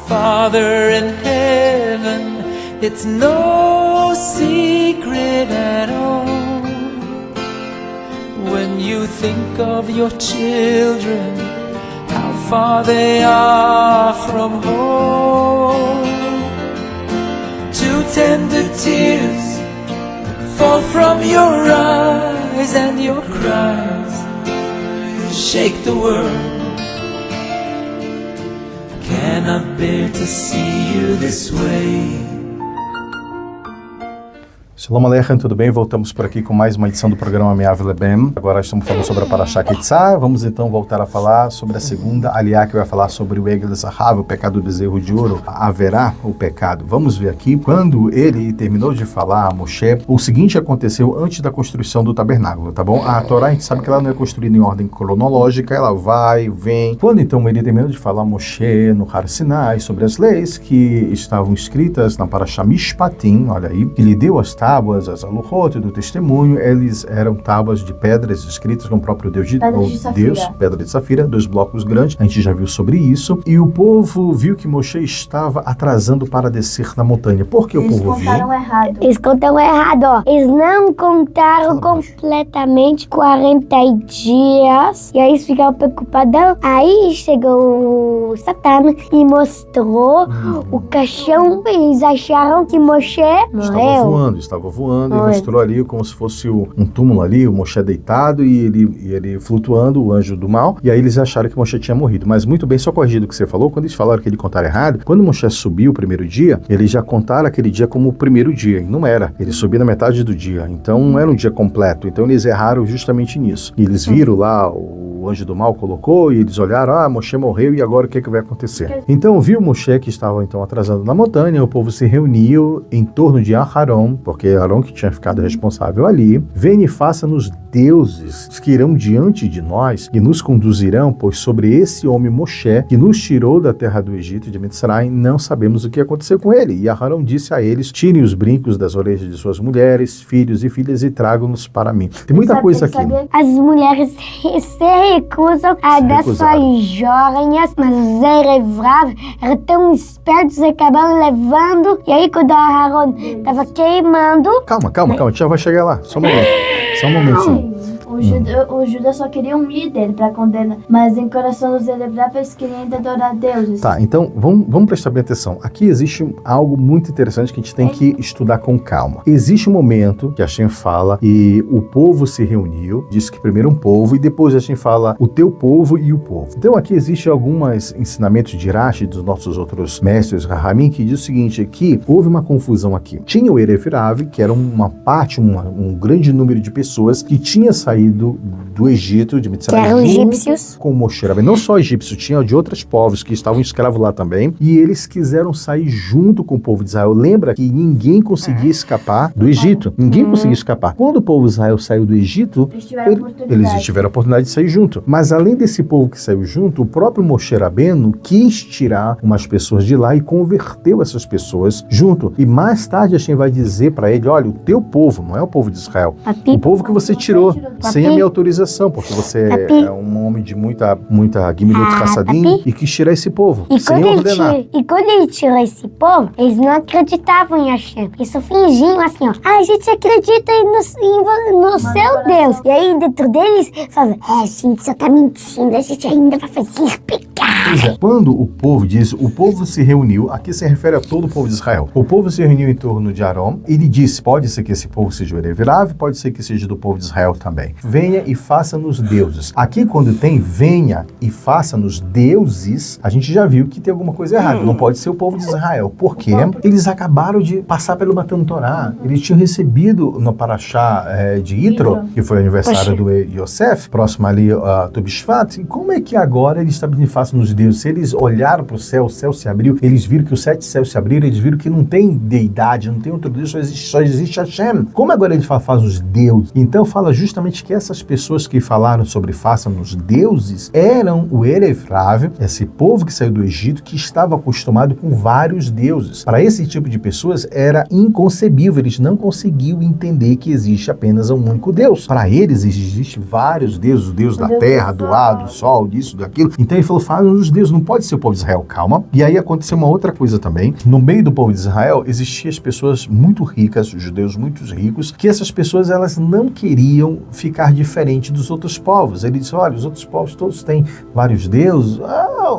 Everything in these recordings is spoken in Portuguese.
Father in heaven, it's no secret at all. When you think of your children, how far they are from home. Two tender tears fall from your eyes, and your cries shake the world. Cannot bear to see you this way. Shalom Aleichem, tudo bem? Voltamos por aqui com mais uma edição do programa Me'av Lebem. Agora estamos falando sobre a Parashá Ketzá. Vamos então voltar a falar sobre a segunda aliá, que vai falar sobre o Egel Zahav, o pecado do bezerro de ouro. Haverá o pecado. Vamos ver aqui. Quando ele terminou de falar a Moshe, o seguinte aconteceu antes da construção do tabernáculo, tá bom? A Torá, a gente sabe que ela não é construída em ordem cronológica, ela vai, vem. Quando então ele terminou de falar a Moshe no Har Sinai sobre as leis que estavam escritas na Parashá Mishpatim, olha aí, que lhe deu as tábuas, as aluhot do testemunho, eles eram tábuas de pedras escritas com o próprio Deus, pedra de safira, 2 blocos grandes, a gente já viu sobre isso, e o povo viu que Moshe estava atrasando para descer na montanha. Por que o povo viu? Eles contaram errado, ó. Eles não contaram completamente 40 dias, e aí eles ficaram preocupadão. Aí chegou o Satã e mostrou o caixão, e eles acharam que Moshe morreu. Estava voando e mostrou ali como se fosse um túmulo ali, o Moshe deitado e ele flutuando, o anjo do mal, e aí eles acharam que Moshe tinha morrido. Mas muito bem, só corrigido o que você falou, quando eles falaram que ele contaram errado, quando Moshe subiu o primeiro dia, eles já contaram aquele dia como o primeiro dia, e não era. Ele subiu na metade do dia, então não era um dia completo, então eles erraram justamente nisso. E eles viram lá, o anjo do mal colocou, e eles olharam, Moshe morreu, e agora o que vai acontecer? Então viu Moshe que estava então atrasando na montanha, o povo se reuniu em torno de Aharon, porque Arão que tinha ficado responsável ali, venha e faça-nos deuses que irão diante de nós e nos conduzirão, pois sobre esse homem Moshe, que nos tirou da terra do Egito, de Mitzrayim, não sabemos o que aconteceu com ele. E Arão disse a eles, tirem os brincos das orelhas de suas mulheres, filhos e filhas e tragam-nos para mim. Tem muita coisa aqui. As mulheres se recusam a dar suas joias, mas os Erevrav eram tão espertos e acabaram levando. E aí quando Arão estava queimando... Calma, a gente já vai chegar lá. Só um momentinho. O Judas só queria um líder para condenar, mas em coração dos Erevrav eles queriam ainda adorar Deus. Tá, então vamos prestar bem atenção. Aqui existe algo muito interessante que a gente tem que estudar com calma. Existe um momento que Hashem fala e o povo se reuniu, diz que primeiro um povo e depois Hashem fala o teu povo e o povo. Então aqui existe alguns ensinamentos de Rashi, dos nossos outros mestres Rahamim, que diz o seguinte, que houve uma confusão aqui. Tinha o Erevrav, que era uma parte, um grande número de pessoas que tinha saído do Egito, de Mitzrayim, que eram egípcios, com Moshe Rabbeinu. Não só egípcios, tinha de outros povos que estavam escravos lá também, e eles quiseram sair junto com o povo de Israel. Lembra que ninguém conseguia escapar do Egito. Ninguém conseguia escapar. Quando o povo de Israel saiu do Egito, eles tiveram a oportunidade de sair junto. Mas além desse povo que saiu junto, o próprio Moshe Rabbeinu quis tirar umas pessoas de lá e converteu essas pessoas junto. E mais tarde Hashem vai dizer para ele, olha, o teu povo, não é o povo de Israel, o povo que você tirou sem a minha autorização, porque você é um homem de muita Gimilut Hassadim e quis tirar esse povo, sem ordenar. E quando ele tirou esse povo, eles não acreditavam em Hashem. Eles só fingiam assim, ó, a gente acredita no seu Deus. E aí dentro deles, falavam, a gente só tá mentindo, a gente ainda vai fazer isso pecar. Quando o povo diz, o povo se reuniu, aqui se refere a todo o povo de Israel. O povo se reuniu em torno de Arão, ele disse, pode ser que esse povo seja o Erevrav, pode ser que seja do povo de Israel também. Venha e faça-nos deuses. Aqui quando tem venha e faça-nos deuses, a gente já viu que tem alguma coisa errada. Não pode ser o povo de Israel. Por quê? Eles acabaram de passar pelo Matan Torá. Eles tinham recebido no Parashá de Yitro, que foi o aniversário do Yosef, próximo ali a Tubishvat. E como é que agora eles estabelecem faça-nos deuses? Se eles olharam para o céu se abriu, eles viram que os 7 céus se abriram, eles viram que não tem deidade, não tem outro Deus, só existe Hashem. Como agora ele fala, faz os deuses? Então fala justamente que essas pessoas que falaram sobre façam-nos deuses eram o Erev Rav, esse povo que saiu do Egito, que estava acostumado com vários deuses. Para esse tipo de pessoas era inconcebível, eles não conseguiam entender que existe apenas um único Deus. Para eles existem vários deuses, o Deus da terra, do ar, do sol, disso, daquilo. Então ele falou, façam-nos deuses, não pode ser o povo de Israel, calma. E aí aconteceu uma outra coisa também. No meio do povo de Israel existiam as pessoas muito ricas, os judeus muito ricos, que essas pessoas elas não queriam ficar diferente dos outros povos. Ele disse, olha, os outros povos todos têm vários deuses,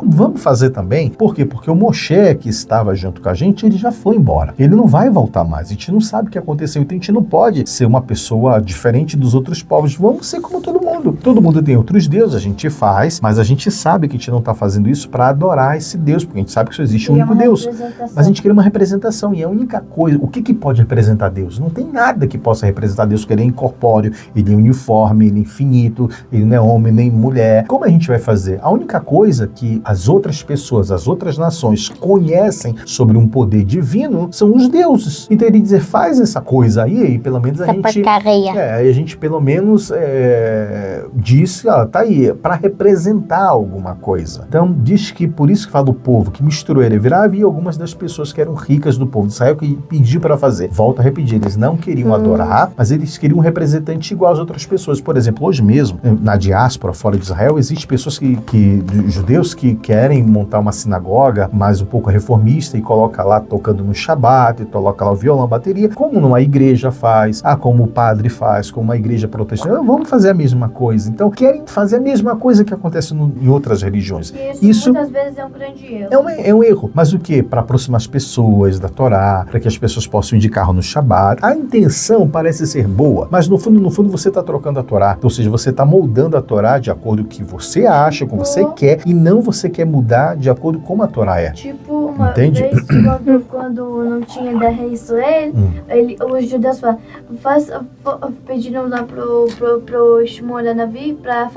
vamos fazer também. Por quê? Porque o Moshe que estava junto com a gente, ele já foi embora. Ele não vai voltar mais. A gente não sabe o que aconteceu. Então a gente não pode ser uma pessoa diferente dos outros povos. Vamos ser como todo mundo. Todo mundo tem outros deuses, a gente faz, mas a gente sabe que a gente não está fazendo isso para adorar esse Deus, porque a gente sabe que só existe um único Deus. Mas a gente quer uma representação, e a única coisa, o que pode representar Deus? Não tem nada que possa representar Deus, porque ele é incorpóreo, ele é uniforme, ele é infinito, ele não é homem nem mulher. Como a gente vai fazer? A única coisa que as outras pessoas, as outras nações conhecem sobre um poder divino são os deuses. Então ele dizer, faz essa coisa aí, e pelo menos a gente pelo menos diz, tá aí, para representar alguma coisa. Então diz que por isso que fala do povo que misturou Erev Rav e algumas das pessoas que eram ricas do povo de Israel que pediu para fazer. Volto a repetir, eles não queriam adorar, mas eles queriam um representante igual às outras pessoas. Por exemplo, hoje mesmo, na diáspora fora de Israel, existem pessoas judeus que querem montar uma sinagoga mais um pouco reformista e coloca lá tocando no Shabat, e coloca lá o violão, a bateria, como numa igreja faz, como o padre faz, como uma igreja protestante. Vamos fazer a mesma coisa. Então, querem fazer a mesma coisa que acontece em outras religiões. Isso muitas vezes é um grande erro. É um erro. Mas o quê? Para aproximar as pessoas da Torá, para que as pessoas possam ir de carro no Shabat. A intenção parece ser boa, mas no fundo você está trocando a Torá. Ou seja, você está moldando a Torá de acordo com o que você acha, com o que você quer, e não você quer mudar de acordo com como a Torá é. Tipo, uma vez, quando não tinha da rei Israel, os judeus pediram lá pro Shmuel Navi para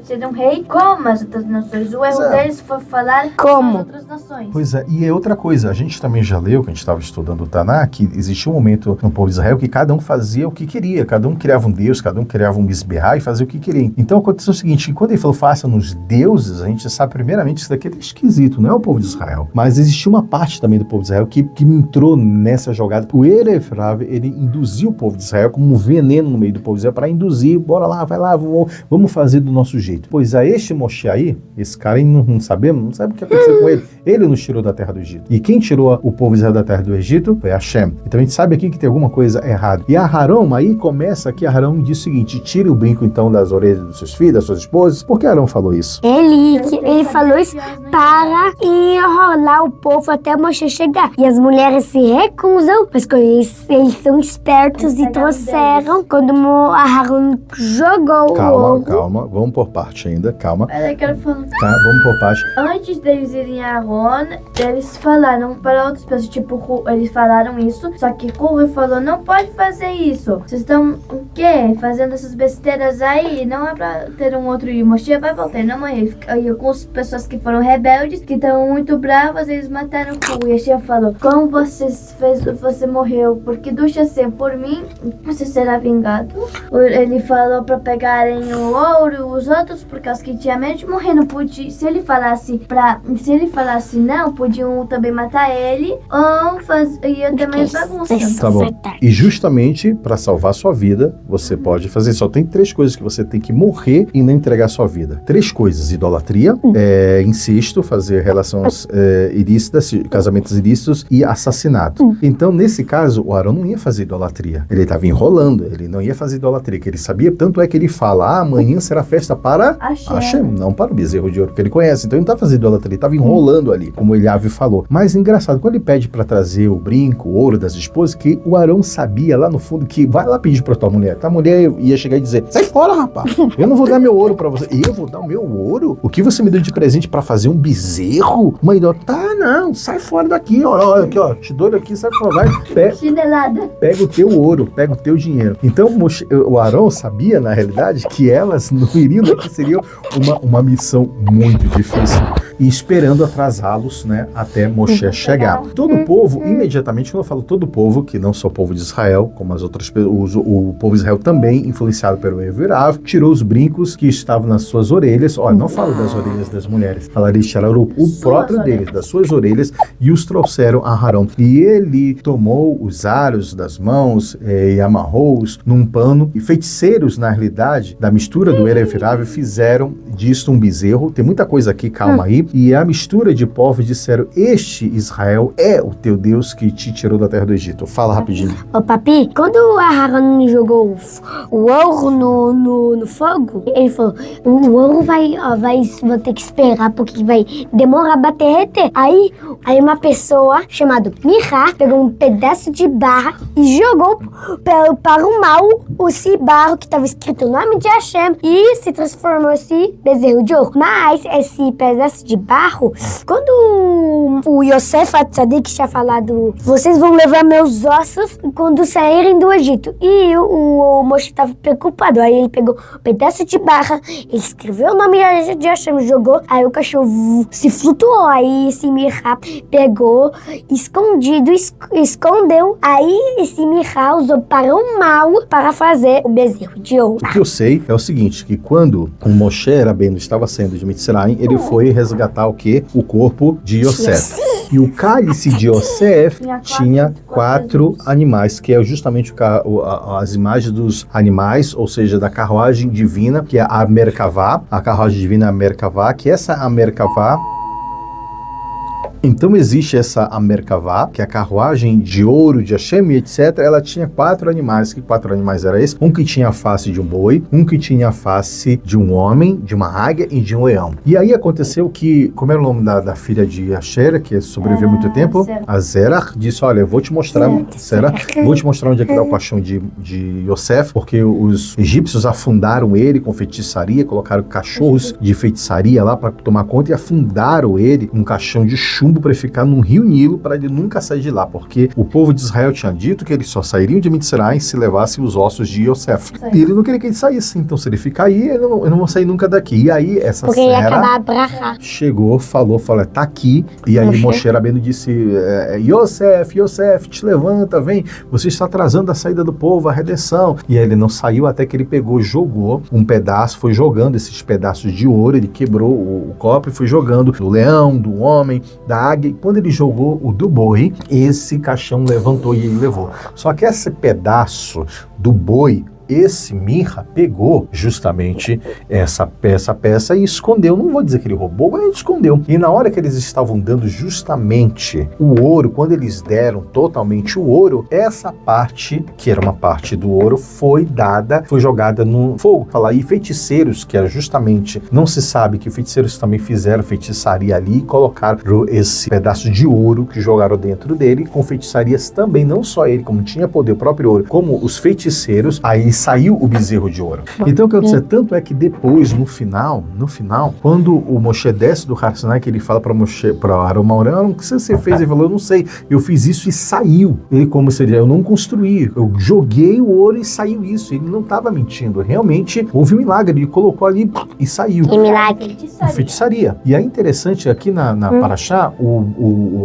ter um rei como as outras nações. O erro deles foi falar como as outras nações. Pois é, e é outra coisa, a gente também já leu, que a gente estava estudando o Taná, que existia um momento no povo de Israel que cada um fazia o que queria, cada um criava um deus, cada um criava um Mizbeah e fazia o que queria. Então aconteceu o seguinte, que quando ele falou faça-nos deuses, a gente sabe primeiramente isso daqui é esquisito, não é o povo de Israel, mas existia uma parte também do povo de Israel que entrou nessa jogada. O Erev Rav, ele induziu o povo de Israel como um veneno no meio do povo de Israel para induzir, bora lá, vai lá, vamos fazer do nosso jeito. Pois a este Moshe aí, esse cara aí não sabe o que aconteceu com ele. Ele nos tirou da terra do Egito. E quem tirou o povo de Israel da terra do Egito foi Hashem. Então a gente sabe aqui que tem alguma coisa errada. E Aharon, aí começa aqui, Aharon diz o seguinte, tire o brinco então das orelhas dos seus filhos, das suas esposas. Por que Aharon falou isso? Ele falou isso para enrolar o povo até Moshe chegar. E as mulheres se recusam, mas eles são espertos e trouxeram quando Aharon jogou o ovo. Calma, vamos por parte ainda, calma. Peraí, quero falar. Tá, vamos por parte. Antes deles irem a Aaron, eles falaram para outras pessoas, tipo, eles falaram isso, só que Corre falou, não pode fazer isso. Vocês estão, o quê? Fazendo essas besteiras aí? Não é pra ter um outro e Moshe vai voltar, não morrer. E algumas pessoas que foram rebeldes, que estão muito bravas, eles mataram Corre. E Hashem falou, como você morreu, porque ducha ser por mim, você será vingado. Ele falou para pegarem o ouro, os outros, por causa que tinha medo de morrer, não podia, se ele falasse não, podiam também matar ele, ou fazer também bagunça. Tá bom. E justamente para salvar sua vida, você pode fazer, só tem 3 coisas que você tem que morrer e não entregar sua vida. 3 coisas, idolatria, incesto, fazer relações ilícitas, casamentos ilícitos e assassinato. Então, nesse caso, o Arão não ia fazer idolatria. Ele estava enrolando, ele não ia fazer idolatria, que ele sabia, tanto é que ele fala, amanhã será festa para Hashem, não para o bezerro de ouro que ele conhece. Então ele não estava fazendo idolatria, ele estava enrolando ali, como Eliav falou. Mas engraçado, quando ele pede para trazer o brinco, o ouro das esposas, que o Arão sabia lá no fundo que vai lá pedir para tua mulher. A mulher ia chegar e dizer, sai fora, rapaz, eu não vou dar meu ouro para você. Eu vou dar o meu ouro? O que você me deu de presente para fazer um bezerro? Uma idolatria? matar, não, sai fora daqui, olha aqui, ó, te dou aqui, sai fora, vai, Chinelada. pega o teu ouro, pega o teu dinheiro. Então o Arão sabia, na realidade, que elas não iriam daqui, seria uma missão muito difícil. E esperando atrasá-los, né, até Moshe chegar. Todo o povo, imediatamente, quando eu falo todo o povo, que não só o povo de Israel, como as outras pessoas, o povo de Israel também, influenciado pelo Evirav, tirou os brincos que estavam nas suas orelhas. Olha, não falo das orelhas das mulheres, falaria tiraram o próprio deles, das suas orelhas, e os trouxeram a Arão. E ele tomou os aros das mãos e amarrou-os num pano. E feiticeiros, na realidade, da mistura do Evirav, fizeram disto um bezerro. Tem muita coisa aqui, calma aí. E a mistura de povos disseram: este Israel é o teu Deus que te tirou da terra do Egito. Fala rapidinho. Ô papi, quando o Aharon jogou o ouro no fogo, ele falou: o ouro vou ter que esperar porque vai demorar pra derreter. Aí uma pessoa chamada Mirá pegou um pedaço de barra e jogou para o mal esse barro que estava escrito o nome de Hashem e se transformou esse bezerro de ouro. Mas esse pedaço de barro, quando o Yosef Atzadik tinha falado: vocês vão levar meus ossos quando saírem do Egito, e o Moshe estava preocupado, aí ele pegou um pedaço de barra, ele escreveu o nome de Hashem, jogou, aí o cachorro se flutuou, aí esse Mirá pegou, escondido, escondeu, aí esse Mirá usou para o mal para fazer o bezerro de ouro. O que eu sei é o seguinte, que quando o Moshe Rabbeinu estava saindo de Mitzrayim, ele foi resgatar o quê? O corpo de Yosef. E o cálice de Yosef tinha 4 animais, que é justamente as imagens dos animais, ou seja, da carruagem divina, que é a Merkavá, a carruagem divina é a Merkavá, que essa a Merkavá. Então existe essa Merkavá, que é a carruagem de ouro de Hashem, etc. Ela tinha 4 animais. Que 4 animais eram esses? Um que tinha a face de um boi, um que tinha a face de um homem, de uma águia e de um leão. E aí aconteceu que, como era o nome da filha de Asher, que sobreviveu muito tempo, a Zerach disse: olha, eu vou te mostrar, vou te mostrar onde é que está o caixão de Yosef, porque os egípcios afundaram ele com feitiçaria, colocaram cachorros de feitiçaria lá para tomar conta e afundaram ele num caixão de chumbo para ficar no rio Nilo, para ele nunca sair de lá, porque o povo de Israel tinha dito que eles só sairiam de Mitzrayim se levassem os ossos de Yosef. E ele não queria que ele saísse, então se ele ficar aí, eu não vou sair nunca daqui. E aí essa porque ia acabar a bracha. Chegou, falou, tá aqui, e aí Moshe Rabbeinu disse: Yosef, te levanta, vem, você está atrasando a saída do povo, a redenção. E aí ele não saiu até que ele pegou, jogou um pedaço, foi jogando esses pedaços de ouro, ele quebrou o copo e foi jogando do leão, do homem, da águia, e quando ele jogou o do boi, esse caixão levantou e ele levou. Só que esse pedaço do boi, esse Mirra pegou justamente essa peça e escondeu. Não vou dizer que ele roubou, mas ele escondeu. E na hora que eles estavam dando justamente o ouro, quando eles deram totalmente o ouro, essa parte, que era uma parte do ouro, foi jogada no fogo. Falar aí, feiticeiros, que era justamente, não se sabe que feiticeiros também fizeram feitiçaria ali e colocaram esse pedaço de ouro que jogaram dentro dele, com feitiçarias também, não só ele, como tinha poder, o próprio ouro, como os feiticeiros, aí saiu o bezerro de ouro. Então o que eu quero dizer, tanto é que depois, no final, quando o Moshe desce do Har Sinai, que ele fala para Arão: o que você fez? Ele falou: eu não sei, eu fiz isso e saiu. Ele, como seria, eu não construí, eu joguei o ouro e saiu isso. Ele não estava mentindo, realmente houve um milagre, ele colocou ali e saiu. Que milagre. Feitiçaria. E é interessante aqui na Parashá,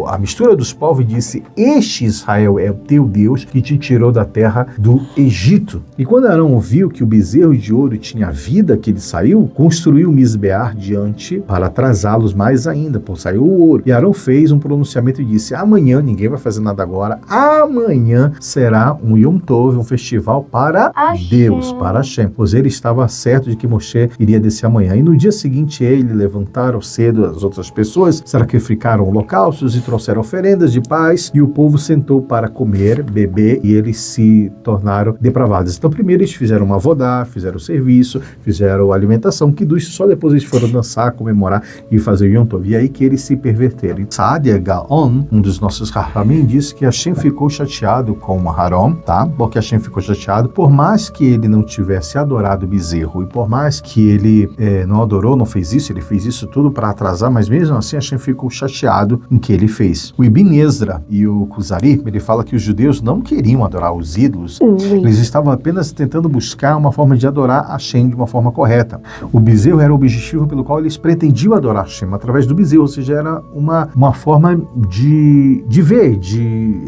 a mistura dos povos disse: este Israel é o teu Deus que te tirou da terra do Egito. E quando Arão viu que o bezerro de ouro tinha vida, que ele saiu, construiu o Misbear diante para atrasá-los mais ainda, por saiu o ouro. E Arão fez um pronunciamento e disse: amanhã, ninguém vai fazer nada agora, amanhã será um Yom Tov, um festival para Deus, para Hashem. Pois ele estava certo de que Moshe iria descer amanhã. E no dia seguinte ele levantaram cedo as outras pessoas, sacrificaram holocaustos e trouxeram oferendas de paz, e o povo sentou para comer, beber, e eles se tornaram depravados. Então primeiro Primeiro eles fizeram uma avodá, fizeram o serviço, fizeram a alimentação, Kiddush, só depois eles foram dançar, comemorar e fazer o Yom Tov. E aí que eles se perverteram. E Saadia Gaon, um dos nossos Rahamim, disse que Hashem ficou chateado com Haron, tá? Porque Hashem ficou chateado, por mais que ele não tivesse adorado o bezerro e por mais que ele não adorou, não fez isso, ele fez isso tudo para atrasar, mas mesmo assim Hashem ficou chateado em que ele fez. O Ibn Ezra e o Kuzari, ele fala que os judeus não queriam adorar os ídolos, eles estavam apenas tentando buscar uma forma de adorar Hashem de uma forma correta. O bezerro era o objetivo pelo qual eles pretendiam adorar Hashem, através do bezerro, ou seja, era uma forma de ver, de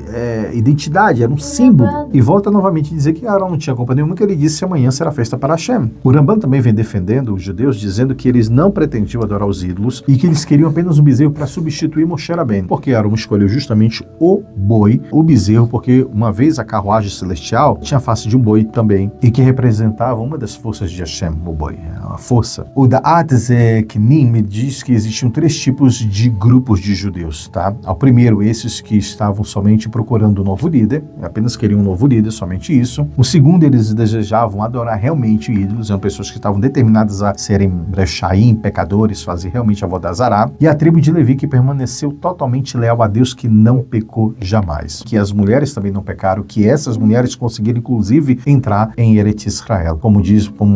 identidade, era um símbolo. E volta novamente a dizer que Aaron não tinha culpa nenhuma, que ele disse que amanhã será festa para Hashem. O Ramban também vem defendendo os judeus, dizendo que eles não pretendiam adorar os ídolos e que eles queriam apenas um bezerro para substituir Moshe Rabbeinu, porque Aaron escolheu justamente o boi, o bezerro, porque uma vez a carruagem celestial tinha a face de um boi também, e que representava uma das forças de Hashem, o boi, a força. O Da'at Zeknim me diz que existiam 3 tipos de grupos de judeus, tá? Ao primeiro, esses que estavam somente procurando um novo líder, apenas queriam um novo líder, somente isso. O segundo, eles desejavam adorar realmente ídolos, eram pessoas que estavam determinadas a serem brechaim, pecadores, fazer realmente a Avodah Zará. E a tribo de Levi, que permaneceu totalmente leal a Deus, que não pecou jamais. Que as mulheres também não pecaram, que essas mulheres conseguiram, inclusive, entrar em Eretz Israel. Como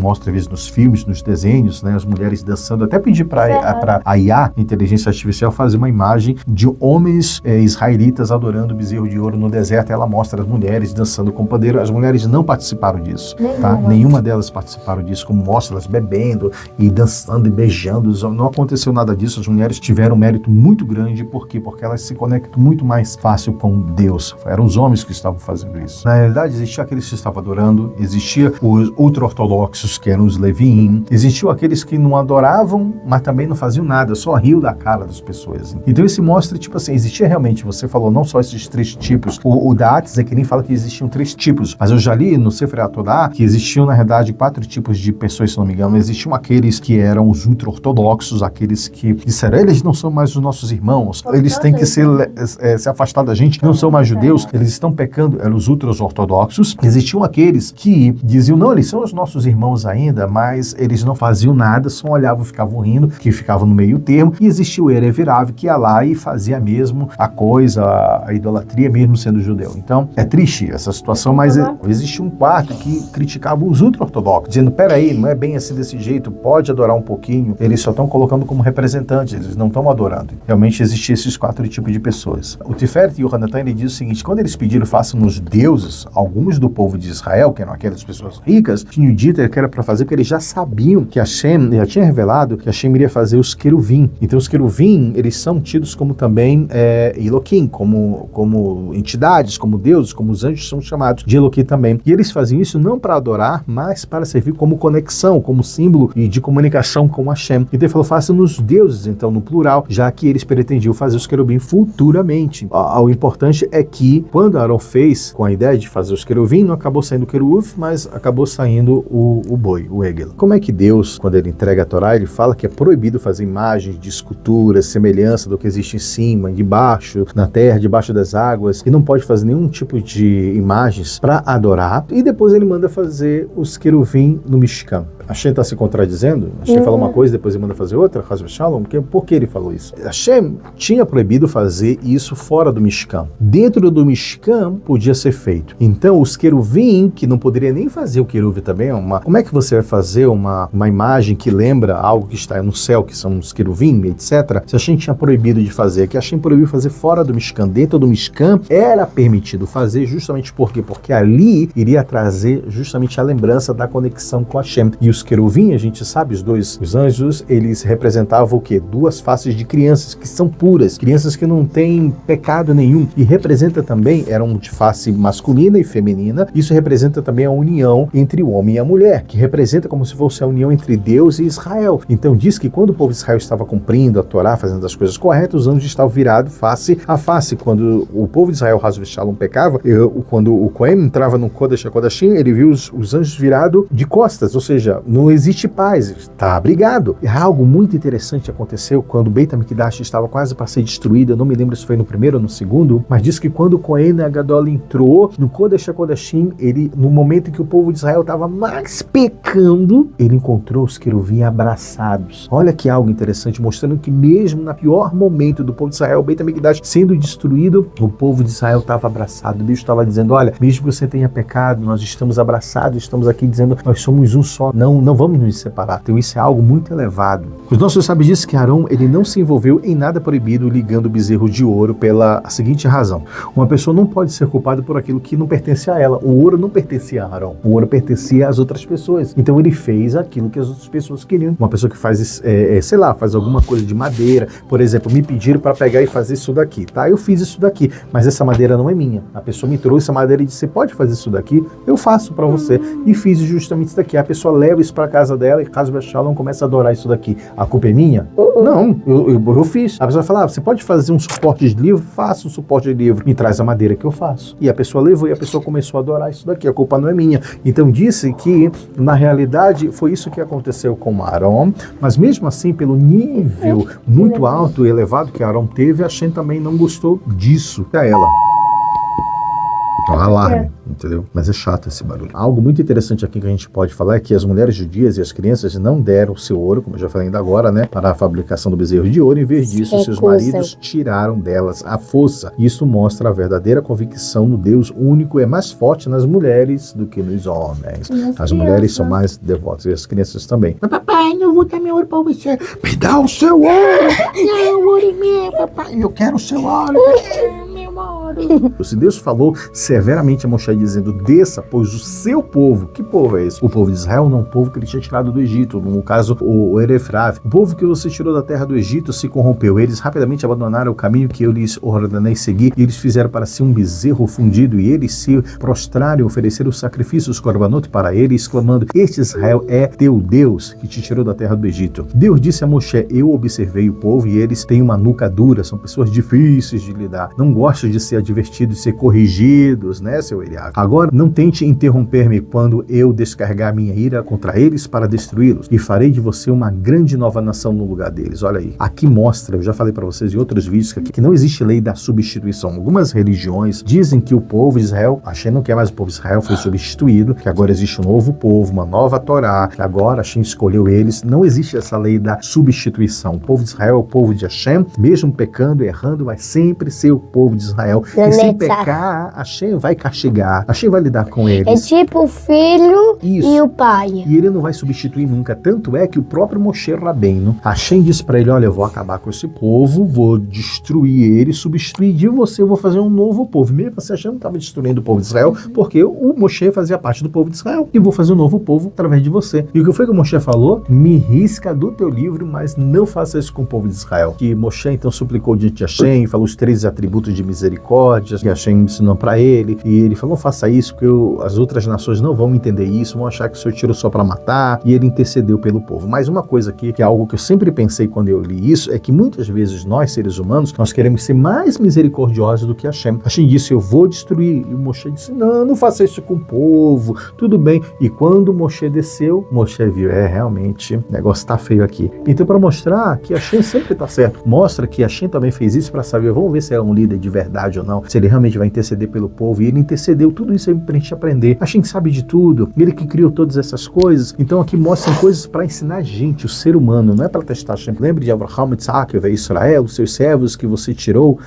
mostra às vezes nos filmes, nos desenhos, né, as mulheres dançando. Até pedir para a IA, inteligência artificial, fazer uma imagem de homens israelitas adorando o bezerro de ouro no deserto. Ela mostra as mulheres dançando com pandeiro. As mulheres não participaram disso, tá? Nenhuma delas participaram disso, como mostra elas bebendo e dançando e beijando. Não aconteceu nada disso. As mulheres tiveram um mérito muito grande. Por quê? Porque elas se conectam muito mais fácil com Deus. Eram os homens que estavam fazendo isso. Na realidade, existia aqueles que estavam adorando, existia os ultra-ortodoxos, que eram os Leviim, existiam aqueles que não adoravam, mas também não faziam nada, só riam da cara das pessoas. Então isso mostra, tipo assim, existia realmente, você falou não só esses 3 tipos, o Da'at Zekrim fala que existiam 3 tipos, mas eu já li no Sefer HaTorá que existiam, na realidade, 4 tipos de pessoas, se não me engano. Existiam aqueles que eram os ultra-ortodoxos, aqueles que disseram, eles não são mais os nossos irmãos, eles têm que se afastar da gente, não são mais judeus, eles estão pecando, eram os ultra-ortodoxos. Existiam aqueles que diziam, não, eles são os nossos irmãos ainda, mas eles não faziam nada, só olhavam, ficavam rindo, que ficavam no meio termo. E existia o Erev Rav, que ia lá e fazia mesmo a coisa, a idolatria, mesmo sendo judeu. Então, é triste essa situação, mas existia um quarto que criticava os ultra-ortodoxos, dizendo, peraí, não é bem assim desse jeito, pode adorar um pouquinho, eles só estão colocando como representantes, eles não estão adorando. Realmente existiam esses 4 tipos de pessoas. O Tiferet e o Hanatan, ele diz o seguinte, quando eles pediram, façam-nos deuses, alguns do povo de Israel, que eram aquelas pessoas ricas, tinham dito que era para fazer, porque eles já sabiam que Hashem, já tinha revelado que Hashem iria fazer os queruvim. Então os queruvim, eles são tidos como também Elohim, como entidades, como deuses, como os anjos são chamados de Elohim também. E eles faziam isso não para adorar, mas para servir como conexão, como símbolo e de comunicação com Hashem. Então ele falou, façam-nos deuses, então no plural, já que eles pretendiam fazer os querubim futuramente. O importante é que quando Aaron fez com a ideia de fazer os querubim, não acabou saindo o queruf, mas acabou saindo o boi, o egel. Como é que Deus, quando ele entrega a Torá, ele fala que é proibido fazer imagens de esculturas, semelhança do que existe em cima, debaixo, na terra, debaixo das águas, e não pode fazer nenhum tipo de imagens para adorar, e depois ele manda fazer os queruvim no Mishkan. Hashem está se contradizendo? Hashem fala uma coisa, depois ele manda fazer outra? Por que ele falou isso? Hashem tinha proibido fazer isso fora do Mishkan. Dentro do Mishkan podia ser feito. Então os queruvim, que não poderia nem fazer o queruvim também, como é que você vai fazer uma imagem que lembra algo que está no céu, que são os queruvim, etc. Se Hashem tinha proibido de fazer, que Hashem proibiu fazer fora do Mishkan. Dentro do Mishkan era permitido fazer justamente por quê? Porque ali iria trazer justamente a lembrança da conexão com Hashem. E os queruvim, a gente sabe, os anjos, eles representavam o quê? 2 faces de crianças que são puras, crianças que não têm pecado nenhum. E representa também, eram de face masculina e feminina, isso representa também a união entre o homem e a mulher, que representa como se fosse a união entre Deus e Israel. Então diz que quando o povo de Israel estava cumprindo a Torá, fazendo as coisas corretas, os anjos estavam virados face a face. Quando o povo de Israel, Haz v'Shalom, pecava, quando o Cohen entrava no Kodesh HaKodashim, ele viu os anjos virados de costas, ou seja, não existe paz, está brigado. E algo muito interessante aconteceu quando o Beit HaMikdash estava quase para ser destruído. Eu não me lembro se foi no primeiro ou no segundo, mas diz que quando o Kohen Gadol entrou no Kodesh HaKodashim, ele, no momento em que o povo de Israel estava mais pecando, ele encontrou os queruvim abraçados. Olha que algo interessante, mostrando que mesmo no pior momento do povo de Israel, o Beit HaMikdash sendo destruído, o povo de Israel estava abraçado. Deus estava dizendo, olha, mesmo que você tenha pecado, nós estamos abraçados, estamos aqui dizendo, nós somos um só, não vamos nos separar. Então isso é algo muito elevado. Os nossos sábios dizem que Arão, ele não se envolveu em nada proibido ligando o bezerro de ouro pela seguinte razão: uma pessoa não pode ser culpada por aquilo que não pertence a ela. O ouro não pertencia a Arão, o ouro pertencia às outras pessoas. Então ele fez aquilo que as outras pessoas queriam. Uma pessoa que faz, sei lá, faz alguma coisa de madeira, por exemplo, me pediram para pegar e fazer isso daqui, tá? Eu fiz isso daqui, mas essa madeira não é minha. A pessoa me trouxe a madeira e disse, você pode fazer isso daqui? Eu faço para você. E fiz justamente isso daqui. A pessoa leva isso para casa dela e caso Shalom começa a adorar isso daqui. A culpa é minha? Não, eu fiz. A pessoa fala, você pode fazer um suporte de livro? Faça um suporte de livro. Me traz a madeira que eu faço. E a pessoa levou e a pessoa começou a adorar isso daqui. A culpa não é minha. Então disse que, na realidade, foi isso que aconteceu com Arão, mas mesmo assim, pelo nível muito alto e elevado que Arão teve, a Hashem também não gostou disso. A ela. Alarme, entendeu? Mas é chato esse barulho. Algo muito interessante aqui que a gente pode falar é que as mulheres judias e as crianças não deram o seu ouro, como eu já falei ainda agora, né, para a fabricação do bezerro de ouro. Em vez disso, seus maridos tiraram delas a força. Isso mostra a verdadeira convicção no Deus único. É mais forte nas mulheres do que nos homens. As mulheres são mais devotas e as crianças também. Mas papai, não vou dar meu ouro para você. Me dá o seu ouro. Não, o ouro é meu, papai. Eu quero o seu ouro. Se Deus falou severamente a Moshe dizendo, desça, pois o seu povo, que povo é esse? O povo de Israel, não o povo que ele tinha tirado do Egito, no caso o Erefrav. O povo que você tirou da terra do Egito se corrompeu. Eles rapidamente abandonaram o caminho que eu lhes ordenei seguir e eles fizeram para si um bezerro fundido e eles se prostraram e ofereceram sacrifícios korbanot para ele, exclamando, este Israel é teu Deus que te tirou da terra do Egito. Deus disse a Moshe, eu observei o povo e eles têm uma nuca dura, são pessoas difíceis de lidar, não gostam de ser advertidos, de ser corrigidos, né, seu Eliakim? Agora, não tente interromper-me quando eu descarregar minha ira contra eles para destruí-los, e farei de você uma grande nova nação no lugar deles. Olha aí. Aqui mostra, eu já falei para vocês em outros vídeos, que não existe lei da substituição. Algumas religiões dizem que o povo de Israel, Hashem não quer mais o povo de Israel, foi substituído, que agora existe um novo povo, uma nova Torá, que agora Hashem escolheu eles. Não existe essa lei da substituição. O povo de Israel é o povo de Hashem, mesmo pecando, errando, vai sempre ser o povo de Israel. E se pecar, Hashem vai castigar, Hashem vai lidar com eles. É tipo o filho e o pai. E ele não vai substituir nunca. Tanto é que o próprio Moshe Rabbeinu, Hashem disse para ele, olha, eu vou acabar com esse povo, vou destruir ele, substituir de você, eu vou fazer um novo povo. Mesmo assim, Hashem não estava destruindo o povo de Israel, porque o Moshe fazia parte do povo de Israel. E vou fazer um novo povo através de você. E o que foi que o Moshe falou? Me risca do teu livro, mas não faça isso com o povo de Israel. Que Moshe então suplicou diante de Hashem, falou os 13 atributos de misericórdia, que Hashem ensinou para ele, e ele falou, não faça isso, porque as outras nações não vão entender isso, vão achar que o Senhor tirou só para matar, e ele intercedeu pelo povo. Mas uma coisa aqui, que é algo que eu sempre pensei quando eu li isso, é que muitas vezes nós, seres humanos, nós queremos ser mais misericordiosos do que Hashem. Hashem disse, eu vou destruir, e o Moshe disse, não faça isso com o povo, tudo bem. E quando Moshe desceu, Moshe viu, realmente, o negócio tá feio aqui. Então, para mostrar que Hashem sempre tá certo, mostra que Hashem também fez isso para saber, vamos ver se é um líder de verdade ou não, se ele realmente vai interceder pelo povo, e ele intercedeu, tudo isso aí pra gente aprender. Hashem sabe de tudo, ele que criou todas essas coisas, então aqui mostram coisas para ensinar a gente, o ser humano, não é para testar Hashem. Lembre de Abraham, Isaac e Israel, os seus servos que você tirou,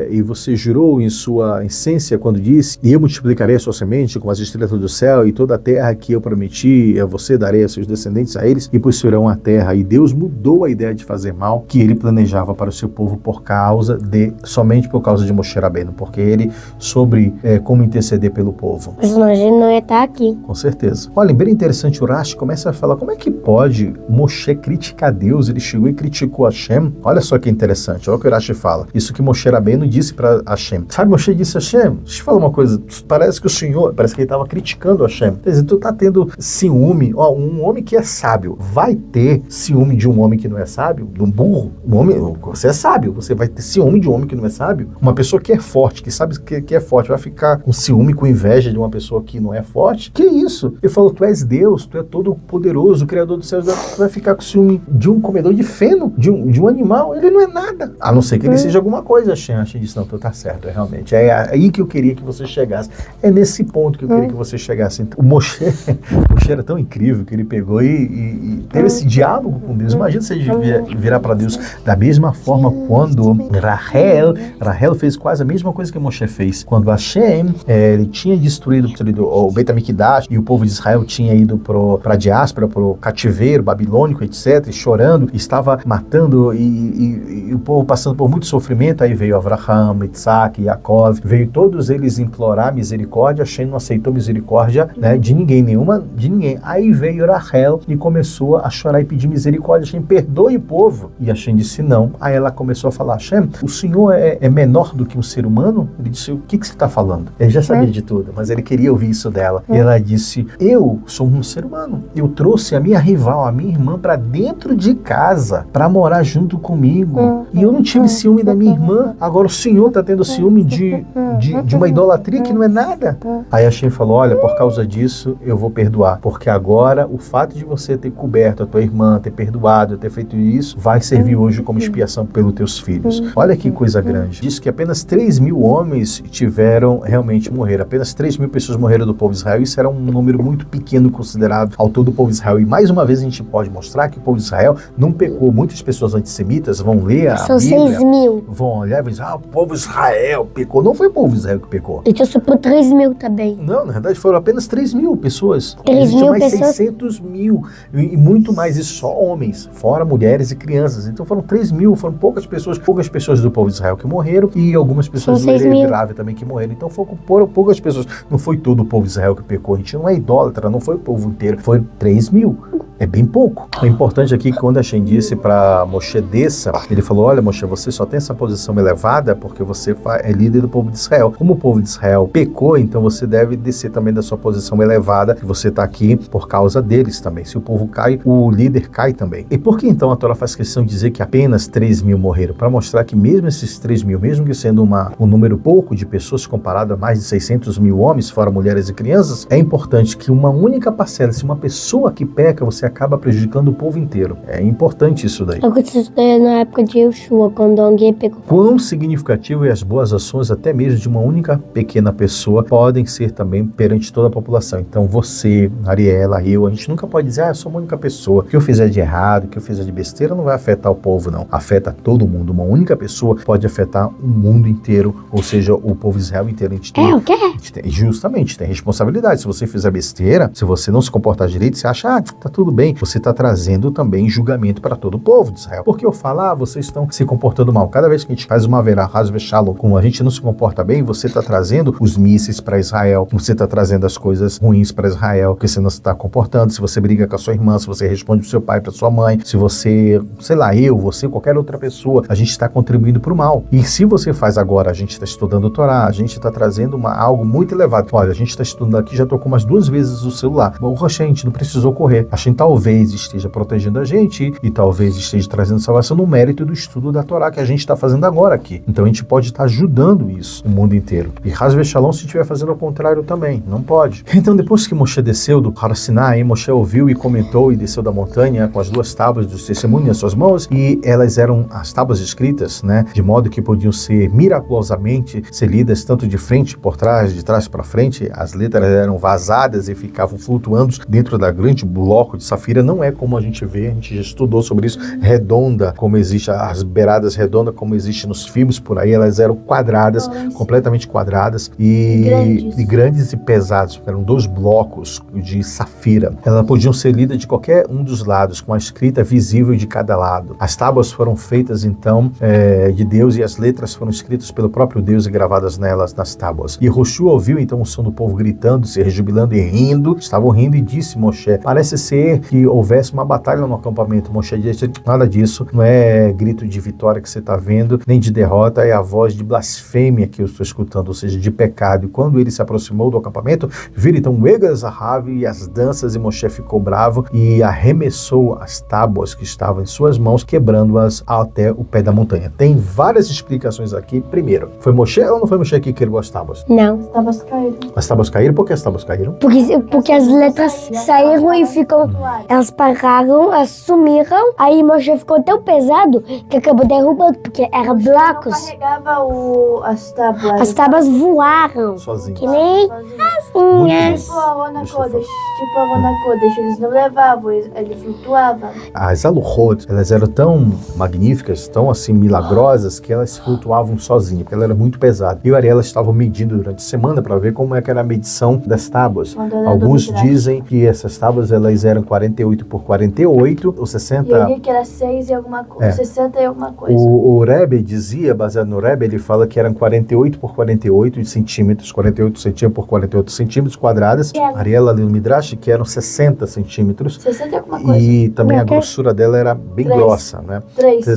e você jurou em sua essência quando disse, e eu multiplicarei a sua semente como as estrelas do céu, e toda a terra que eu prometi a você darei a seus descendentes a eles, e possuirão a terra. E Deus mudou a ideia de fazer mal que ele planejava para o seu povo somente por causa de Moshe Rabbeinu, porque ele soube como interceder pelo povo. Mas nós não ia estar aqui. Com certeza. Olha, bem interessante, o Rashi começa a falar, como é que pode Moshe criticar Deus? Ele chegou e criticou Hashem. Olha só que interessante, olha o que o Rashi fala. Isso que Moshe Rabbeinu disse para Hashem. Sabe, Moshe disse a Hashem, deixa eu falar uma coisa, parece que ele estava criticando Hashem. Quer dizer, tu tá tendo ciúme, um homem que é sábio, vai ter ciúme de um homem que não é sábio? De um burro? Você é sábio, você vai ter ciúme de um homem que não é sábio? Uma pessoa que é forte, que sabe que é forte, vai ficar com ciúme, com inveja de uma pessoa que não é forte? Que isso? Ele falou, tu és Deus, tu é todo poderoso, o Criador dos céus, tu vai ficar com ciúme de um comedor de feno, de um animal? Ele não é nada. A não ser que ele seja alguma coisa. Hashem disse, não, tu tá certo, realmente. É aí que eu queria que você chegasse. É nesse ponto que eu queria que você chegasse. Então, o Moshe era tão incrível que ele pegou e teve esse diálogo com Deus. Imagina se ele virar para Deus da mesma forma quando Rahel fez quase a mesma coisa que Moshe fez. Quando Hashem ele tinha destruído o Beit HaMikdash e o povo de Israel tinha ido para a diáspora, para o cativeiro babilônico, etc., e chorando, estava matando e o povo passando por muito sofrimento. Aí veio Avraham, Isaac, Yaakov, veio todos eles implorar misericórdia. Hashem não aceitou misericórdia, né, de ninguém. Aí veio Rahel e começou a chorar e pedir misericórdia. Hashem, perdoe o povo. E Hashem disse não. Aí ela começou a falar, Hashem, o Senhor é menor do que um ser humano? Ele disse, o que você está falando? Ele já sabia de tudo, mas ele queria ouvir isso dela. E ela disse, eu sou um ser humano. Eu trouxe a minha rival, a minha irmã, para dentro de casa, para morar junto comigo. E eu não tive ciúme da minha irmã. Agora o Senhor está tendo ciúme de uma idolatria que não é nada. Aí Hashem falou, olha, por causa disso eu vou perdoar, porque agora o fato de você ter coberto a tua irmã, ter perdoado, ter feito isso, vai servir hoje como expiação pelos teus filhos. Olha que coisa grande. Diz que apenas 3.000 homens realmente morreram. Apenas 3.000 pessoas morreram do povo de Israel. Isso era um número muito pequeno considerado ao todo o povo de Israel. E mais uma vez a gente pode mostrar que o povo de Israel não pecou. Muitas pessoas antissemitas vão ler a São Bíblia, 6.000. vão olhar e vão dizer, o povo de Israel pecou. Não foi o povo de Israel que pecou. Então soprou 3.000 também. Não, na verdade foram apenas 3.000 pessoas. 3.000 Existiam mais pessoas? 600 mil e muito mais, isso só homens, fora mulheres e crianças. Então foram 3.000, foram poucas pessoas do povo de Israel que morreram e algumas pessoas do Levi também que morreram. Então foram poucas pessoas, não foi todo o povo de Israel que pecou. A gente não é idólatra, não foi o povo inteiro, foi 3.000. É bem pouco. É importante aqui que quando Hashem disse para Moshe desça, ele falou, olha Moshe, você só tem essa posição elevada porque você é líder do povo de Israel. Como o povo de Israel pecou, então você deve descer também da sua posição elevada, que você está aqui por causa deles também. Se o povo cai, o líder cai também. E por que então a Torá faz questão de dizer que apenas 3.000 morreram? Para mostrar que mesmo esses 3.000, mesmo que sendo um número pouco de pessoas comparado a mais de 600.000 homens, fora mulheres e crianças, é importante que uma única parcela, se uma pessoa que peca, você acaba prejudicando o povo inteiro. É importante isso daí. É o que se estuda na época de Yeshua, quando alguém pecou. Quão significativo é as boas ações, até mesmo de uma única pequena pessoa, podem ser também perante toda a população. Então você, Ariela, eu, a gente nunca pode dizer, eu sou uma única pessoa. O que eu fizer de errado, o que eu fizer de besteira não vai afetar o povo, não. Afeta todo mundo. Uma única pessoa pode afetar o mundo inteiro, ou seja, o povo de Israel inteiro. A gente tem, o quê? Justamente, tem responsabilidade. Se você fizer besteira, se você não se comportar direito, você acha, tá tudo bem. Você está trazendo também julgamento para todo o povo de Israel. Porque eu falo, vocês estão se comportando mal. Cada vez que a gente faz uma verá, como a gente não se comporta bem, você está trazendo os mísseis para Israel, você está trazendo as coisas ruins para Israel, porque você não se está comportando. Se você briga com a sua irmã, se você responde para o seu pai, para sua mãe, se você, você, qualquer outra pessoa, a gente está contribuindo para o mal. E se você faz agora, a gente está estudando o Torá, a gente está trazendo algo muito elevado. Olha, a gente está estudando aqui, já tocou umas 2 vezes o celular. A gente não precisou correr. A gente talvez esteja protegendo a gente e talvez esteja trazendo salvação no mérito do estudo da Torá que a gente está fazendo agora aqui. Então a gente pode estar ajudando isso, o mundo inteiro. E Haz Shalom se estiver fazendo ao contrário também, não pode. Então depois que Moshe desceu do Har Sinai, Moshe ouviu e comentou e desceu da montanha com as 2 tábuas dos testemunhos nas suas mãos e elas eram as tábuas escritas, né, de modo que podiam ser miraculosamente ser lidas tanto de frente por trás, de trás para frente. As letras eram vazadas e ficavam flutuando dentro da grande bloco de safira. Não é como a gente vê, a gente já estudou sobre isso, redonda, como existe as beiradas redondas, como existe nos filmes por aí, elas eram quadradas, completamente quadradas e grandes e pesadas, eram 2 blocos de safira. Elas podiam ser lidas de qualquer um dos lados, com a escrita visível de cada lado. As tábuas foram feitas então de Deus e as letras foram escritas pelo próprio Deus e gravadas nelas, nas tábuas. E Yoshua ouviu então o som do povo gritando, se rejubilando e rindo, estavam rindo e disse Moshe, parece ser que houvesse uma batalha no acampamento. Moshe disse, nada disso, não é grito de vitória que você está vendo, nem de derrota, é a voz de blasfêmia que eu estou escutando, ou seja, de pecado. E quando ele se aproximou do acampamento, viram então o Egas-Zahav e as danças, e Moshe ficou bravo e arremessou as tábuas que estavam em suas mãos, quebrando-as até o pé da montanha. Tem várias explicações aqui. Primeiro, foi Moshe ou não foi Moshe que quebrou as tábuas? Não. As tábuas caíram. As tábuas caíram? Por que as tábuas caíram? Porque as letras saíram e ficam... Elas pararam, elas sumiram. Aí Moshe ficou tão pesado que acabou derrubando, porque eram blocos. Carregava as tábuas. As tábuas voaram. Sozinho. Que nem asinhas. Tipo a Rona Kodesh, eles não levavam, ele flutuava. As aluhot, elas eram tão magníficas, tão assim milagrosas, que elas flutuavam sozinhas, porque ela era muito pesada. Eu e a Ariela estavam medindo durante a semana para ver como é que era a medição das tábuas. Alguns dizem que essas tábuas elas eram 48 por 48, ou 60... E eu li que era 6 e alguma coisa, 60 e alguma coisa. O Rebbe dizia, baseado no Rebbe, ele fala que eram 48 por 48 centímetros, 48 centímetros por 48 centímetros quadradas. A Ariela ali no Midrash, que eram 60 centímetros. 60 e alguma coisa. E também a grossura dela era bem grossa, né?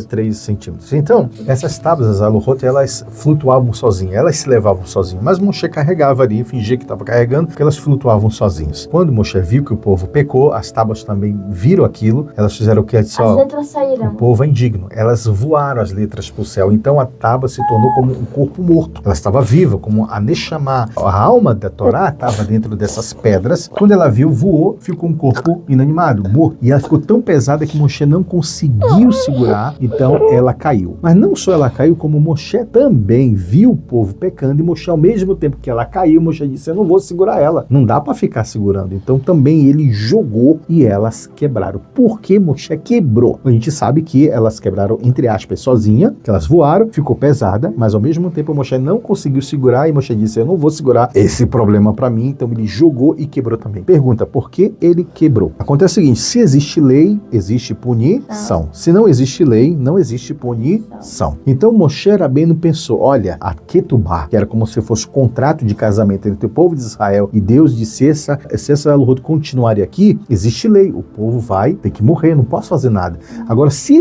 3 centímetros. Então, essas tábuas, as aluhot, elas flutuavam sozinhas, elas se levavam sozinhas. Mas Moshe carregava ali, fingia que estava carregando, porque elas flutuavam sozinhas. Quando Moshe viu que o povo pecou, as tábuas também viram aquilo, elas fizeram o que? As letras saíram. O povo é indigno. Elas voaram as letras para o céu. Então a tábua se tornou como um corpo morto. Ela estava viva, como a Neshama. A alma da Torá estava dentro dessas pedras. Quando ela viu, voou, ficou um corpo inanimado, morto. E ela ficou tão pesada que Moshe não conseguiu segurar, então ela caiu. Mas não só ela caiu, como Moshe também viu o povo pecando, e Moshe, ao mesmo tempo que ela caiu, Moshe disse, eu não vou segurar ela. Não dá para ficar segurando. Então também ele jogou e elas quebraram. Por que Moshe quebrou? A gente sabe que elas quebraram, entre aspas, sozinha, que elas voaram, ficou pesada, mas ao mesmo tempo Moshe não conseguiu segurar, e Moshe disse, eu não vou segurar esse problema para mim, então ele jogou e quebrou também. Pergunta, por que ele quebrou? Acontece o seguinte, se existe lei, existe punição. Se não existe lei, não existe punição. Então Moshe Rabbeinu pensou, olha, a Ketubá, que era como se fosse um contrato de casamento entre o povo de Israel e Deus, disse, se essa aluhot continuar aqui, existe lei, o povo vai ter que morrer, não posso fazer nada. Agora, se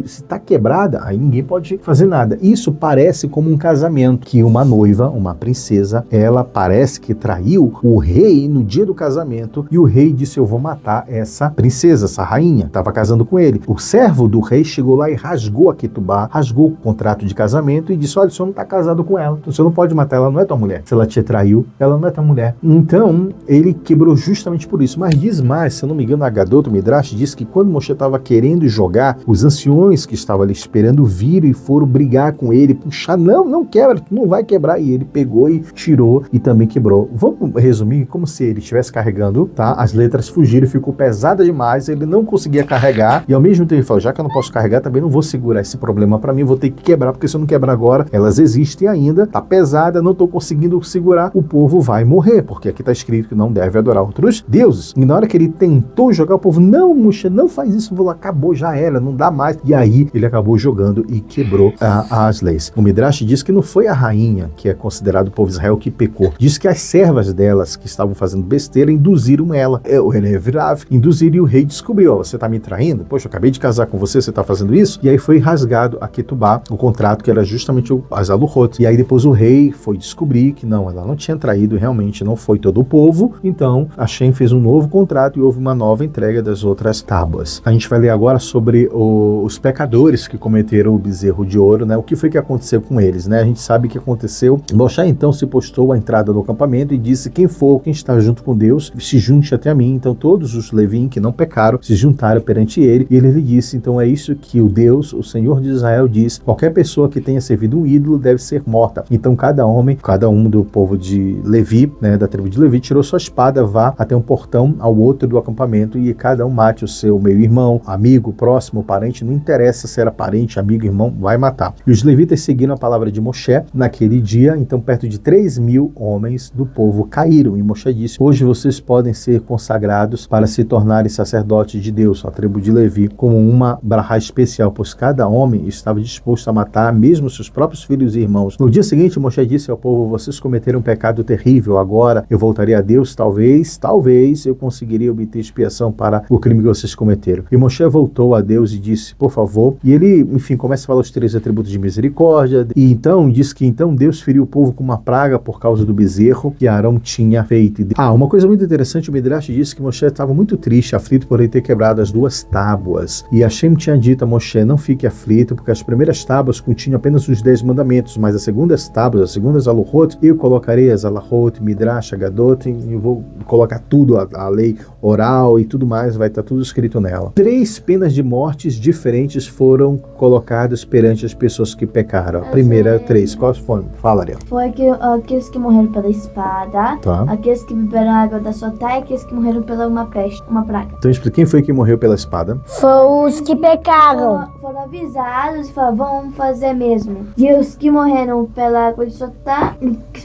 está quebrada, aí ninguém pode fazer nada. Isso parece como um casamento, que uma noiva, uma princesa, ela parece que traiu o rei no dia do casamento, e o rei disse, eu vou matar essa princesa, essa rainha, estava casando com ele. O servo do rei chegou lá e rasgou a Ketubá, rasgou o contrato de casamento e disse, olha, o senhor não está casado com ela, então você não pode matar, ela não é tua mulher. Se ela te traiu, ela não é tua mulher. Então, ele quebrou justamente por isso. Mas diz mais, se eu não me engano, a Gadot Midrash diz que quando Moshe estava querendo jogar, os anciões que estavam ali esperando viram e foram brigar com ele, puxar, não quebra, tu não vai quebrar. E ele pegou e tirou e também quebrou. Vamos resumir como se ele estivesse carregando, tá? As letras fugiram, ficou pesada demais, ele não conseguia carregar, e ao mesmo tempo ele falou, já que eu não posso carregar, também não vou segurar esse problema para mim, vou ter que quebrar, porque se eu não quebrar agora, elas existem ainda, tá pesada, não tô conseguindo segurar, o povo vai morrer, porque aqui tá escrito que não deve adorar outros deuses. E na hora que ele tentou jogar, o povo, não, Moshe, não faz isso, falou, acabou, já era, não dá mais. E aí ele acabou jogando e quebrou as leis. O Midrash diz que não foi a rainha, que é considerado o povo de Israel, que pecou. Diz que as servas delas, que estavam fazendo besteira, induziram ela. O Elevrav induziram, e o rei descobriu, você tá me traindo? Poxa, eu acabei de casar com você tá fazendo isso? E aí foi rasgado a Ketubá, o contrato que era justamente as aluhot. E aí depois o rei foi descobrir que não, ela não tinha traído, realmente não foi todo o povo. Então Hashem fez um novo contrato e houve uma nova entrega das outras tábuas. A gente vai ler agora sobre os pecadores que cometeram o bezerro de ouro, né? O que foi que aconteceu com eles, né? A gente sabe que aconteceu. Moshe então se postou à entrada do acampamento e disse, quem está junto com Deus, se junte até a mim. Então todos os Levim que não pecaram se juntaram perante ele, e ele lhe disse, então é isso que o Deus, o Senhor de Israel diz, qualquer pessoa que tenha servido um ídolo deve ser morta. Então cada um do povo de Levi, né, da tribo de Levi, tirou sua espada, vá até um portão ao outro do acampamento, e cada um mate o seu meio-irmão, amigo, próximo, parente, não interessa se era parente, amigo, irmão, vai matar. E os levitas seguiram a palavra de Moshe naquele dia, então perto de 3.000 homens do povo povo caíram. E Moshe disse: hoje vocês podem ser consagrados para se tornarem sacerdotes de Deus, a tribo de Levi, como uma brahá especial, pois cada homem estava disposto a matar mesmo seus próprios filhos e irmãos. No dia seguinte, Moshe disse ao povo: vocês cometeram um pecado terrível, agora eu voltarei a Deus, talvez eu conseguiria obter expiação para o crime que vocês cometeram. E Moshe voltou a Deus e disse: por favor. E ele, enfim, começa a falar os 3 atributos de misericórdia, e então diz que então Deus feriu o povo com uma praga por causa do bezerro que Arão tinha feito. Uma coisa muito interessante, o Midrash disse que Moshe estava muito triste, aflito por ele ter quebrado as 2 tábuas. E Hashem tinha dito a Moshe: não fique aflito, porque as primeiras tábuas continham apenas os 10 mandamentos, mas as segundas tábuas, as segundas aluhot, eu colocarei as aluhot, Midrash, Agadot, e vou colocar tudo, a lei oral e tudo mais, vai estar tudo escrito nela. 3 penas de mortes diferentes foram colocadas perante as pessoas que pecaram. A primeira, 3. Quais foram? Fala, Ariel. Foi aqueles que morreram pela espada, Tá. aqueles que beberam a água da Sotá e aqueles que morreram pela uma peste, uma praga. Então explica quem foi que morreu pela espada. Foram os que pecaram. Foram avisados e falaram: vamos fazer mesmo. E os que morreram pela água de Sotá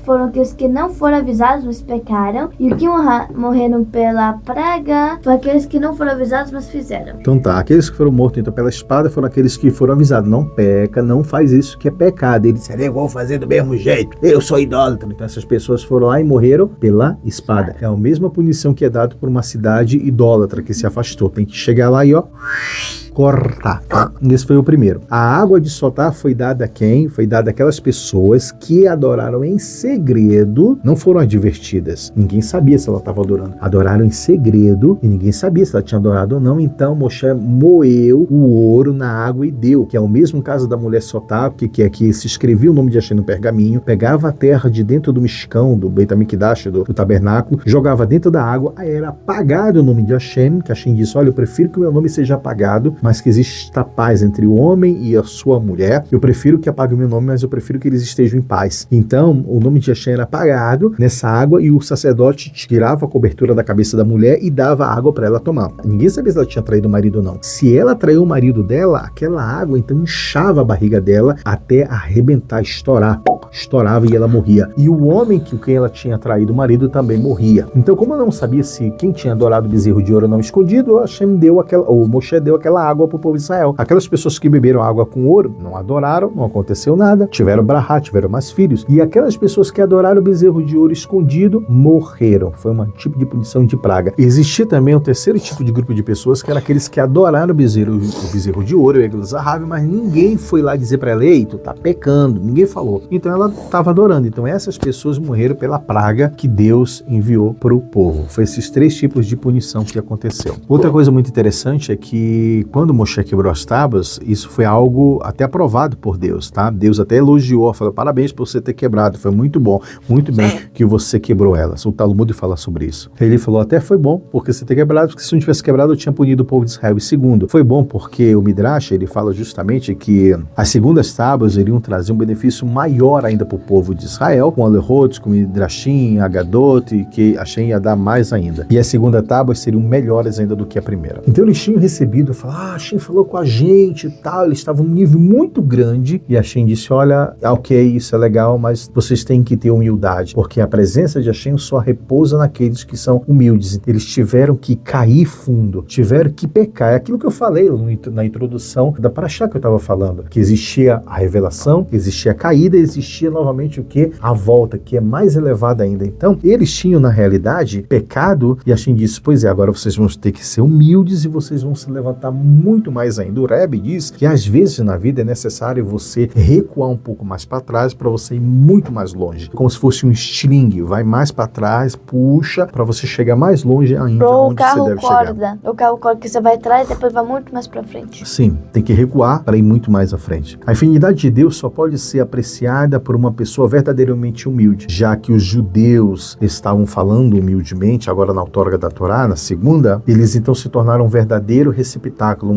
foram aqueles que não foram avisados, mas pecaram. E os que morreram pela praga foram aqueles que não foram avisados, mas fizeram. Então tá, aqueles que foram mortos então pela espada foram aqueles que foram avisados: não peca, não faz isso que é pecado. Eles disseram: eu vou fazer do mesmo jeito, eu sou idólatra. Então essas pessoas foram lá e morreram pela espada. É a mesma punição que é dada por uma cidade idólatra que se afastou. Tem que chegar lá e cortar. Esse foi o primeiro. A água de Sotá foi dada a quem? Foi dada àquelas pessoas que adoraram em segredo, não foram advertidas. Ninguém sabia se ela estava adorando. Adoraram em segredo e ninguém sabia se ela tinha adorado ou não. Então Moshe moeu o ouro na água e deu, que é o mesmo caso da mulher Sotá, que aqui se escrevia o nome de Hashem no pergaminho, pegava a terra de dentro do Mishkan, do Beit HaMikdash, do tabernáculo, jogava dentro da água, aí era apagado o nome de Hashem, que Hashem disse: olha, eu prefiro que o meu nome seja apagado, mas que exista paz entre o homem e a sua mulher. Eu prefiro que apague o meu nome, mas eu prefiro que eles estejam em paz. Então, o nome de Hashem era apagado nessa água e o sacerdote tirava a cobertura da cabeça da mulher e dava água para ela tomar. Ninguém sabia se ela tinha traído o marido ou não. Se ela traiu o marido dela, aquela água então inchava a barriga dela até arrebentar, estourar. Estourava e ela morria. E o homem com quem ela tinha traído o marido também morria. Então, como eu não sabia se quem tinha adorado o bezerro de ouro não escondido, Moshe deu aquela água para o povo de Israel. Aquelas pessoas que beberam água com ouro não adoraram, não aconteceu nada, tiveram brahá, tiveram mais filhos. E aquelas pessoas que adoraram o bezerro de ouro escondido morreram. Foi um tipo de punição de praga. Existia também um terceiro tipo de grupo de pessoas, que eram aqueles que adoraram o bezerro de ouro, o Egel Zahav, mas ninguém foi lá dizer para ela: ei, tu tá pecando. Ninguém falou. Então ela estava adorando. Então essas pessoas morreram pela praga que Deus enviou para o povo. Foi esses 3 tipos de punição que aconteceu. Outra coisa muito interessante é que quando Moshe quebrou as tábuas, isso foi algo até aprovado por Deus, tá? Deus até elogiou, falou: parabéns por você ter quebrado, foi muito bom, muito bem que você quebrou elas. O Talmud fala sobre isso. Ele falou: até foi bom porque você ter quebrado, porque se não tivesse quebrado eu tinha punido o povo de Israel. E segundo, foi bom porque o Midrash, ele fala justamente que as segundas tábuas iriam trazer um benefício maior ainda para o povo de Israel, com Alehot, com Midrashim, Agadot, que Hashem ia dar mais ainda. E as segundas tábuas seriam melhores ainda do que a primeira. Então eles tinham recebido, falaram: Hashem falou com a gente e tal, eles estavam num nível muito grande, e Hashem disse: olha, ok, isso é legal, mas vocês têm que ter humildade, porque a presença de Hashem só repousa naqueles que são humildes. Eles tiveram que cair fundo, tiveram que pecar. É aquilo que eu falei na introdução da paraxá que eu estava falando, que existia a revelação, que existia a caída, existia novamente o que? A volta, que é mais elevada ainda. Então, eles tinham na realidade pecado, e Hashem disse: pois é, agora vocês vão ter que ser humildes e vocês vão se levantar muito mais ainda. O Rebbe diz que às vezes na vida é necessário você recuar um pouco mais para trás para você ir muito mais longe, como se fosse um string, vai mais para trás, puxa para você chegar mais longe ainda onde você deve chegar. O carro corda que você vai atrás e depois vai muito mais para frente. Sim, tem que recuar para ir muito mais à frente. A infinidade de Deus só pode ser apreciada por uma pessoa verdadeiramente humilde, já que os judeus estavam falando humildemente, agora na outorga da Torá, na segunda, eles então se tornaram um verdadeiro receptáculo,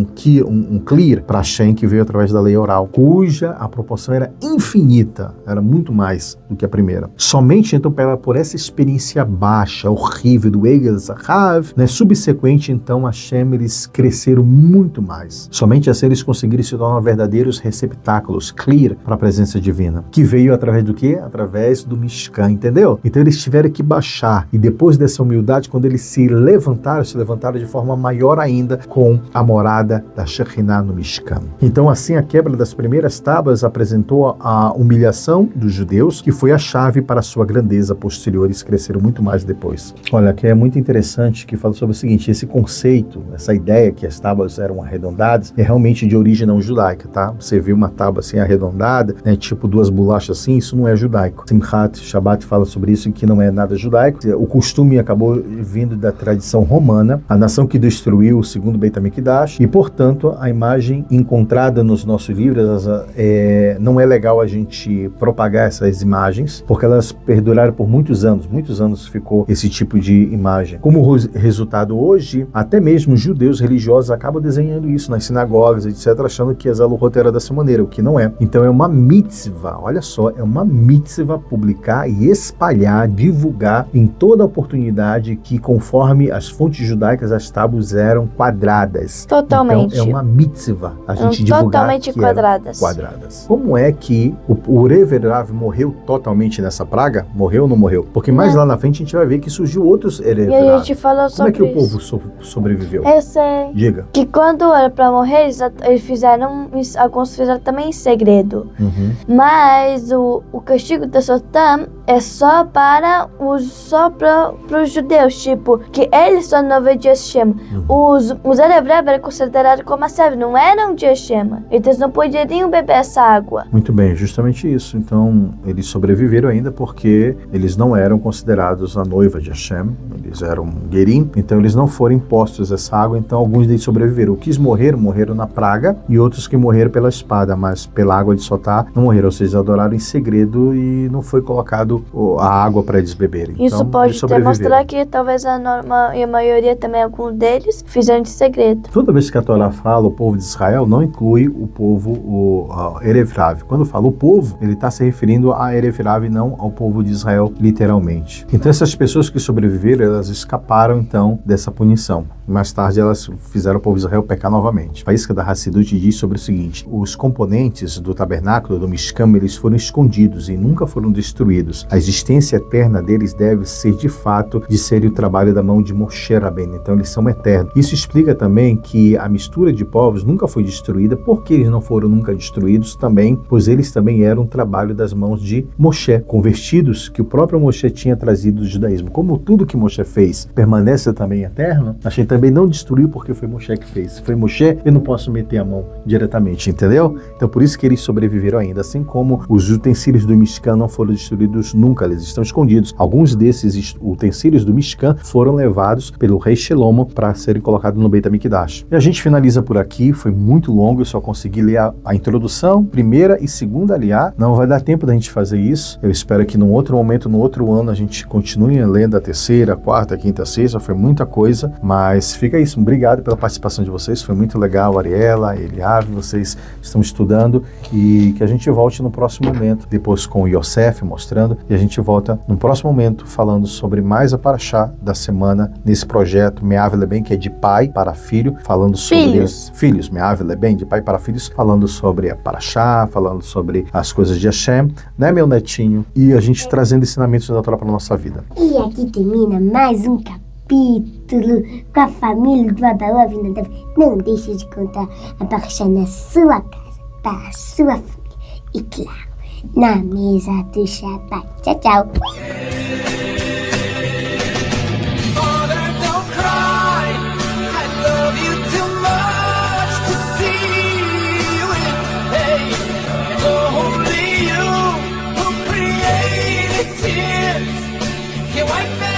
um clear para Hashem que veio através da lei oral, cuja a proporção era infinita, era muito mais do que a primeira. Somente então por essa experiência baixa, horrível do Egel Zahav, né, subsequente então Hashem, eles cresceram muito mais. Somente assim eles conseguiram se tornar verdadeiros receptáculos, clear, para a presença divina, que veio através do quê? Através do Mishkan, entendeu? Então eles tiveram que baixar, e depois dessa humildade, quando eles se levantaram de forma maior ainda com a morada da Shekhinah no Mishkan. Então assim a quebra das primeiras tábuas apresentou a humilhação dos judeus, que foi a chave para a sua grandeza posterior. Eles cresceram muito mais depois. Olha, aqui é muito interessante que fala sobre o seguinte, esse conceito, essa ideia que as tábuas eram arredondadas, é realmente de origem não judaica, tá? Você vê uma tábua assim arredondada, né, tipo duas bolachas assim, isso não é judaico. Simchat Shabbat fala sobre isso, que não é nada judaico. O costume acabou vindo da tradição romana, a nação que destruiu o segundo Beit HaMikdash, e portanto a imagem encontrada nos nossos livros, não é legal a gente propagar essas imagens, porque elas perduraram por muitos anos ficou esse tipo de imagem. Como resultado hoje, até mesmo judeus religiosos acabam desenhando isso nas sinagogas, etc., achando que as aluhot era dessa maneira, o que não é. Então é uma mitzvah, olha só, é uma mitzvah publicar e espalhar, divulgar em toda oportunidade que, conforme as fontes judaicas, as tábuas eram quadradas. Totalmente. Então é uma mitzvah a gente divulgar totalmente que eram quadradas. Como é que o Rever Rav morreu totalmente nessa praga? Morreu ou não morreu? Porque mais lá na frente a gente vai ver que surgiu outros Rever E a Rav. gente falou sobre Como é que o isso. povo sobreviveu? Eu sei. Diga. Que quando era pra morrer, eles fizeram, alguns fizeram também em segredo. Mas o castigo da Sotam é só para os judeus, tipo, que eles são 9 dias Shem. Os Erev Rav eram considerados como a serva, não eram de Hashem. Eles não poderiam beber essa água. Muito bem, justamente isso. Então, eles sobreviveram ainda porque eles não eram considerados a noiva de Hashem, eles eram Gerim, então eles não foram impostos essa água, então alguns deles sobreviveram. Os que morreram na praga, e outros que morreram pela espada, mas pela água de Sotá não morreram, ou seja, adoraram em segredo e não foi colocado a água para eles beberem. Isso então, pode demonstrar que talvez a maioria também, alguns deles, fizeram de segredo. Toda vez que a Torá fala o povo de Israel, não inclui o povo, o Erev Rav. Quando fala o povo, ele está se referindo a Erev Rav e não ao povo de Israel, literalmente. Então essas pessoas que sobreviveram, elas escaparam então dessa punição. Mais tarde elas fizeram o povo de Israel pecar novamente. A Faísca da Hassidut diz sobre o seguinte: os componentes do tabernáculo, do Mishkan, eles foram escondidos e nunca foram destruídos. A existência eterna deles deve ser de fato de ser o trabalho da mão de Moshe Rabbeinu. Então eles são eternos. Isso explica também que a mistura de povos nunca foi destruída. Por que eles não foram nunca destruídos também? Pois eles também eram trabalho das mãos de Moshe, convertidos que o próprio Moshe tinha trazido do judaísmo. Como tudo que Moshe fez permanece também eterno, a gente também não destruiu porque foi Moshe que fez. Se foi Moshe, eu não posso meter a mão diretamente, entendeu? Então por isso que eles sobreviveram ainda, assim como os utensílios do Mishkan não foram destruídos nunca, eles estão escondidos. Alguns desses utensílios do Mishkan foram levados pelo rei Shelomo para serem colocados no Beit HaMikdash. E a gente finaliza por aqui, foi muito longo, eu só consegui ler a introdução, primeira e segunda aliá. Não vai dar tempo da gente fazer isso. Eu espero que num outro momento, no outro ano, a gente continue lendo a terceira, quarta, quinta, sexta, foi muita coisa, mas fica isso. Obrigado pela participação de vocês, foi muito legal, Ariela, Eliave, vocês estão estudando, e que a gente volte no próximo momento, depois com o Yosef mostrando, e a gente volta no próximo momento falando sobre mais a Parashá da semana nesse projeto Me'av Leben, que é de pai para filho, falando sobre filhos, Me'av Leben, de pai para filhos, falando sobre a Parashá, falando sobre as coisas de Hashem, né, meu netinho? E a gente trazendo ensinamentos da Torá para a nossa vida. E aqui termina mais um capítulo com a família do Abaú, a vinda da... Não deixe de contar a Parashá na sua casa, para a sua família. E claro, na mesa do Shabbat. Tchau, tchau. Wipe that